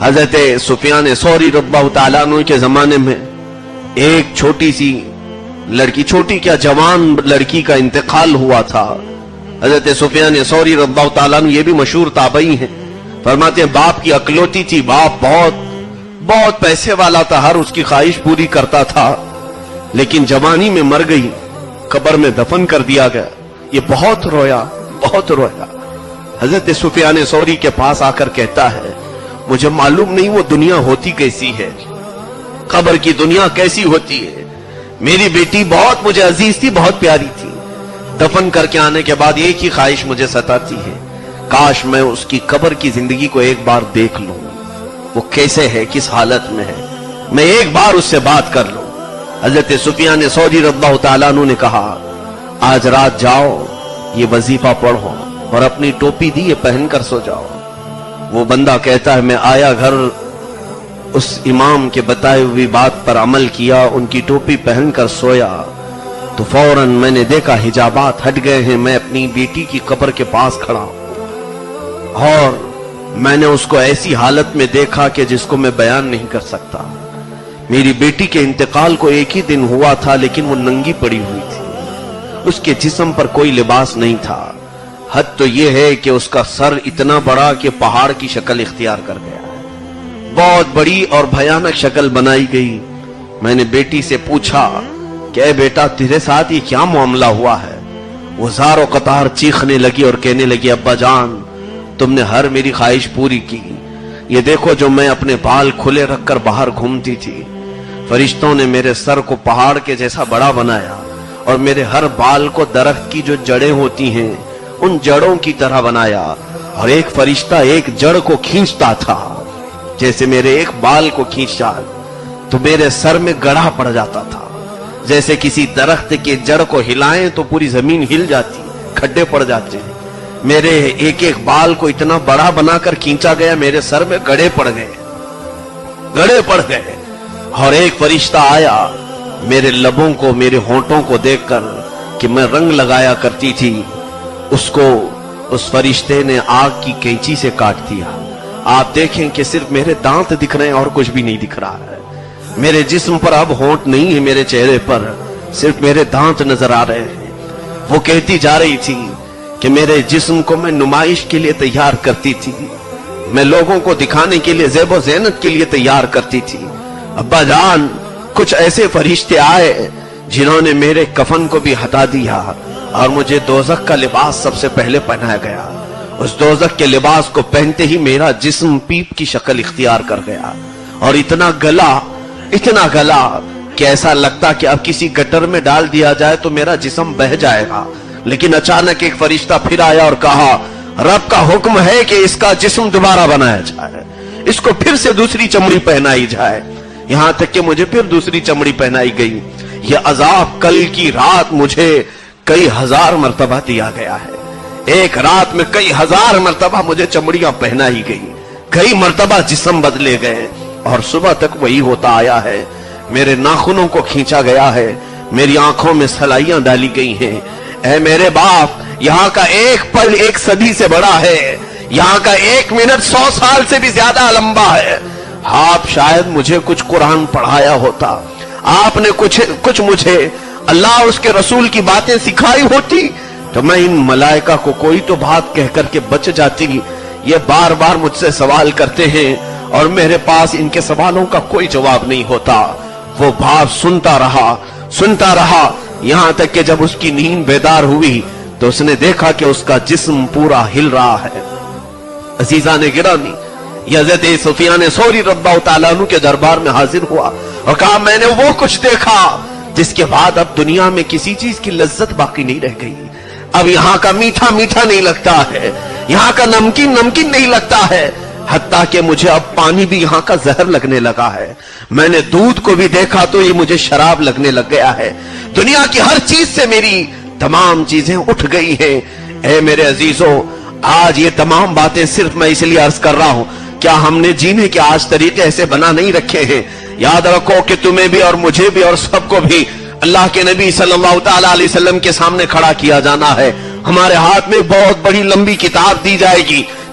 حضرت سفیان ثوری رضی اللہ تعالیٰ عنہ کے زمانے میں ایک چھوٹی سی لڑکی، چھوٹی کیا جوان لڑکی کا انتقال ہوا تھا۔ حضرت سفیان ثوری رضی اللہ تعالیٰ عنہ یہ بھی مشہور تابعی ہیں، فرماتے ہیں باپ کی اکلوتی تھی، باپ بہت پیسے والا تھا، ہر اس کی خواہش پوری کرتا تھا، لیکن جوانی میں مر گئی، قبر میں دفن کر دیا گیا۔ یہ بہت رویا۔ حضرت سفیان ثوری کے پاس آ کر کہتا ہے مجھے معلوم نہیں وہ دنیا ہوتی کیسی ہے، قبر کی دنیا کیسی ہوتی ہے، میری بیٹی بہت مجھے عزیز تھی، بہت پیاری تھی، دفن کر کے آنے کے بعد ایک ہی خواہش مجھے ستاتی ہے، کاش میں اس کی قبر کی زندگی کو ایک بار دیکھ لوں، وہ کیسے ہے، کس حالت میں ہے، میں ایک بار اس سے بات کر لوں۔ حضرت سفیان ثوری رضی اللہ تعالیٰ عنہ نے کہا آج رات جاؤ، یہ وظیفہ پڑھو اور اپنی ٹوپی دی یہ پہن کر سو جاؤ۔ وہ بندہ کہتا ہے میں آیا گھر، اس امام کے بتائے ہوئی بات پر عمل کیا، ان کی ٹوپی پہن کر سویا تو فوراً میں نے دیکھا حجابات ہٹ گئے ہیں، میں اپنی بیٹی کی قبر کے پاس کھڑا ہوں اور میں نے اس کو ایسی حالت میں دیکھا کہ جس کو میں بیان نہیں کر سکتا۔ میری بیٹی کے انتقال کو ایک ہی دن ہوا تھا لیکن وہ ننگی پڑی ہوئی تھی، اس کے جسم پر کوئی لباس نہیں تھا، حد تو یہ ہے کہ اس کا سر اتنا بڑا کہ پہاڑ کی شکل اختیار کر گیا، بہت بڑی اور بھیانک شکل بنائی گئی۔ میں نے بیٹی سے پوچھا کہ اے بیٹا تیرے ساتھ یہ کیا معاملہ ہوا ہے؟ وہ زار و قطار چیخنے لگی اور کہنے لگی ابا جان تم نے ہر میری خواہش پوری کی، یہ دیکھو جو میں اپنے بال کھلے رکھ کر باہر گھومتی تھی، فرشتوں نے میرے سر کو پہاڑ کے جیسا بڑا بنایا اور میرے ہر بال کو درخت کی جو جڑیں ہوتی ہیں ان جڑوں کی طرح بنایا، اور ایک فرشتہ ایک جڑ کو کھینچتا تھا جیسے میرے ایک بال کو کھینچا تو میرے سر میں گڑھا پڑ جاتا تھا، جیسے کسی درخت کے جڑ کو ہلائیں تو پوری زمین ہل جاتی، کھڈے پڑ جاتے ہیں، میرے ایک ایک بال کو اتنا بڑا بنا کر کھینچا گیا، میرے سر میں گڑھے پڑ گئے۔ اور ایک فرشتہ آیا میرے لبوں کو، میرے ہونٹوں کو دیکھ کر کہ میں رنگ لگایا کرتی تھی، اس کو اس فرشتے نے آگ کی کینچی سے کاٹ دیا۔ آپ دیکھیں کہ صرف میرے دانت دکھ رہے ہیں اور کچھ بھی نہیں دکھ رہا ہے، میرے جسم پر اب ہونٹ نہیں ہے، میرے چہرے پر صرف میرے دانت نظر آ رہے ہیں۔ وہ کہتی جا رہی تھی کہ میرے جسم کو میں نمائش کے لیے تیار کرتی تھی، میں لوگوں کو دکھانے کے لیے زیب و زینت کے لیے تیار کرتی تھی، ابا جان کچھ ایسے فرشتے آئے جنہوں نے میرے کفن کو بھی ہٹا دیا اور مجھے دوزخ کا لباس سب سے پہلے پہنایا گیا، اس دوزخ کے لباس کو پہنتے ہی میرا جسم پیپ کی شکل اختیار کر گیا اور اتنا گلا کہ ایسا لگتا کہ اب کسی گٹر میں ڈال دیا جائے تو میرا جسم بہہ جائے گا، لیکن اچانک ایک فرشتہ پھر آیا اور کہا رب کا حکم ہے کہ اس کا جسم دوبارہ بنایا جائے، اس کو پھر سے دوسری چمڑی پہنائی جائے، یہاں تک کہ مجھے پھر دوسری چمڑی پہنائی گئی۔ یہ عذاب کل کی رات مجھے کئی ہزار مرتبہ دیا گیا ہے، ایک رات میں کئی ہزار مرتبہ مجھے چمڑیاں پہنائی گئی، کئی مرتبہ جسم بدلے گئے اور صبح تک وہی ہوتا آیا ہے، میرے ناخنوں کو کھینچا گیا ہے، میری آنکھوں میں سلائیاں ڈالی گئی ہیں۔ اے میرے باپ یہاں کا ایک پل ایک صدی سے بڑا ہے، یہاں کا ایک منٹ 100 سال سے بھی زیادہ لمبا ہے، آپ شاید مجھے کچھ قرآن پڑھایا ہوتا، آپ نے کچھ مجھے اللہ اس کے رسول کی باتیں سکھائی ہوتی تو میں ان ملائکہ کو کوئی تو بات کہہ کر کے بچ جاتی۔ یہ بار بار مجھ سے سوال کرتے ہیں اور میرے پاس ان کے سوالوں کا کوئی جواب نہیں ہوتا۔ وہ باپ سنتا رہا یہاں تک کہ جب اس کی نیند بیدار ہوئی تو اس نے دیکھا کہ اس کا جسم پورا ہل رہا ہے۔ عزیزان گرامی، حضرت سفیان ثوری رضی اللہ تعالیٰ عنہ کے دربار میں حاضر ہوا اور کہا میں نے وہ کچھ دیکھا جس کے بعد اب دنیا میں کسی چیز کی لذت باقی نہیں رہ گئی، اب یہاں کا میٹھا نہیں لگتا ہے، یہاں کا نمکین نہیں لگتا ہے، حتیٰ کہ مجھے اب پانی بھی یہاں کا زہر لگنے لگا ہے، میں نے دودھ کو بھی دیکھا تو یہ مجھے شراب لگنے لگ گیا ہے، دنیا کی ہر چیز سے میری تمام چیزیں اٹھ گئی ہیں۔ اے میرے عزیزوں، آج یہ تمام باتیں صرف میں اس لیے عرض کر رہا ہوں، کیا ہم نے جینے کے آج طریقے ایسے بنا نہیں رکھے ہیں؟ یاد رکھو کہ تمہیں بھی اور مجھے بھی اور سب کو بھی اللہ کے نبی صلی اللہ تعالی علیہ وسلم کے سامنے کھڑا کیا جانا ہے، ہمارے ہاتھ میں بہت بڑی لمبی کتاب دی جائے گی